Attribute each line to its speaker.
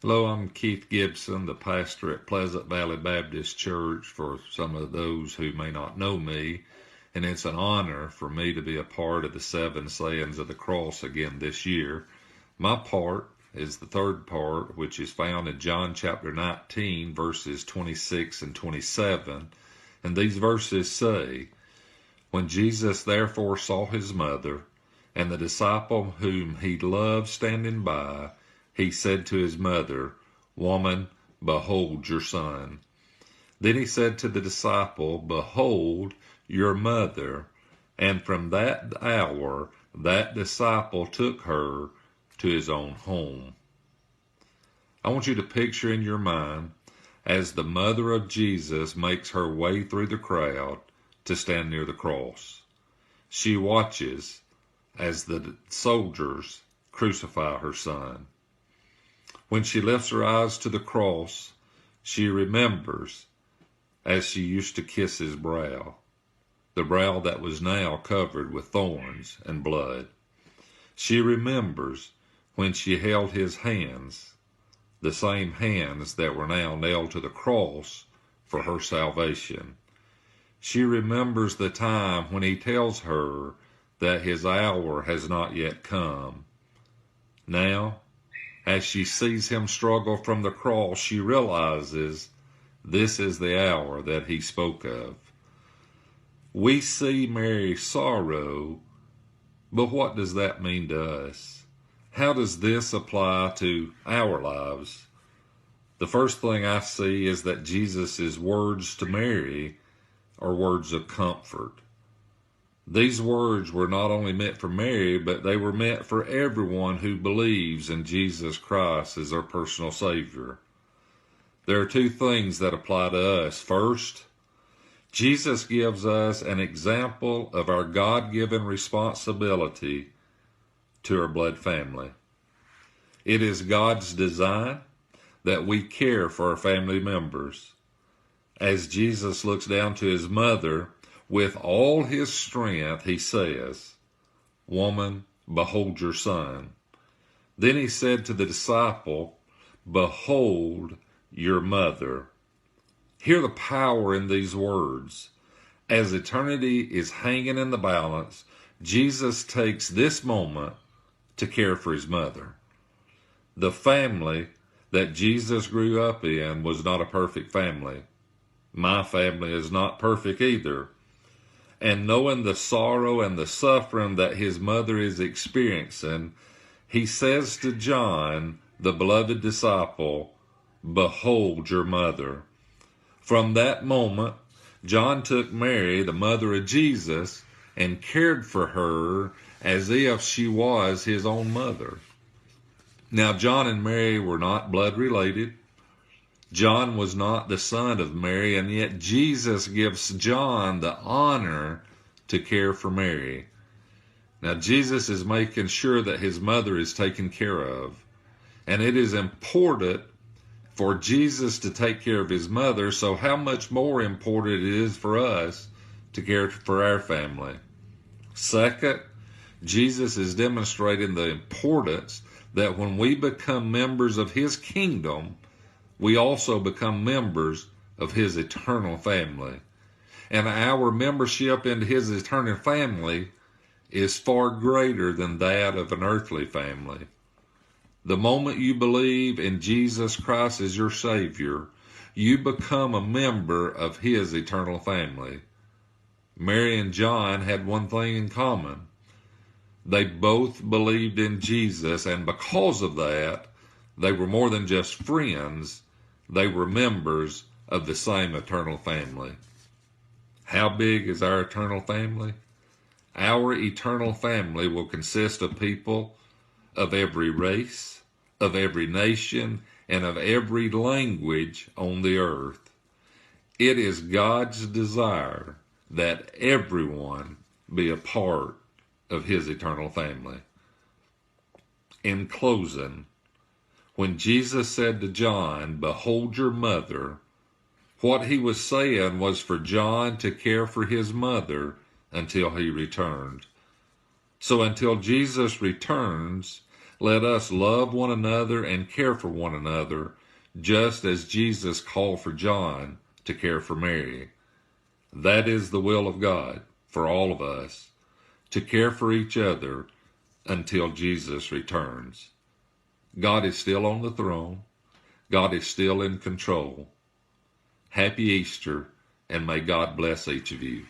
Speaker 1: Hello, I'm Keith Gibson, the pastor at Pleasant Valley Baptist Church, for some of those who may not know me, and it's an honor for me to be a part of the 7 sayings of the cross again this year. My part is the third part, which is found in John chapter 19, verses 26 and 27, and these verses say, "When Jesus therefore saw his mother, and the disciple whom he loved standing by, he said to his mother, 'Woman, behold your son.' Then he said to the disciple, 'Behold your mother.' And from that hour, that disciple took her to his own home." I want you to picture in your mind as the mother of Jesus makes her way through the crowd to stand near the cross. She watches as the soldiers crucify her son. When she lifts her eyes to the cross, she remembers as she used to kiss his brow, the brow that was now covered with thorns and blood. She remembers when she held his hands, the same hands that were now nailed to the cross for her salvation. She remembers the time when he tells her that his hour has not yet come. Now, as she sees him struggle from the cross, she realizes this is the hour that he spoke of. We see Mary's sorrow, but what does that mean to us? How does this apply to our lives? The first thing I see is that Jesus' words to Mary are words of comfort. These words were not only meant for Mary, but they were meant for everyone who believes in Jesus Christ as their personal Savior. There are two things that apply to us. First, Jesus gives us an example of our God-given responsibility to our blood family. It is God's design that we care for our family members. As Jesus looks down to his mother, with all his strength, he says, "Woman, behold your son." Then he said to the disciple, "Behold your mother." Hear the power in these words. As eternity is hanging in the balance, Jesus takes this moment to care for his mother. The family that Jesus grew up in was not a perfect family. My family is not perfect either. And knowing the sorrow and the suffering that his mother is experiencing, he says to John, the beloved disciple, "Behold your mother." From that moment, John took Mary, the mother of Jesus, and cared for her as if she was his own mother. Now, John and Mary were not blood related. John was not the son of Mary, and yet Jesus gives John the honor to care for Mary. Now, Jesus is making sure that his mother is taken care of, and it is important for Jesus to take care of his mother, so how much more important it is for us to care for our family. Second, Jesus is demonstrating the importance that when we become members of his kingdom, we also become members of his eternal family. And our membership into his eternal family is far greater than that of an earthly family. The moment you believe in Jesus Christ as your Savior, you become a member of his eternal family. Mary and John had one thing in common. They both believed in Jesus, and because of that, they were more than just friends. They were members of the same eternal family. How big is our eternal family? Our eternal family will consist of people of every race, of every nation, and of every language on the earth. It is God's desire that everyone be a part of his eternal family. In closing, when Jesus said to John, "Behold your mother," what he was saying was for John to care for his mother until he returned. So until Jesus returns, Let us love one another and care for one another, just as Jesus called for John to care for Mary. That is the will of God for all of us, to care for each other until Jesus returns. God is still on the throne. God is still in control. Happy Easter, and may God bless each of you.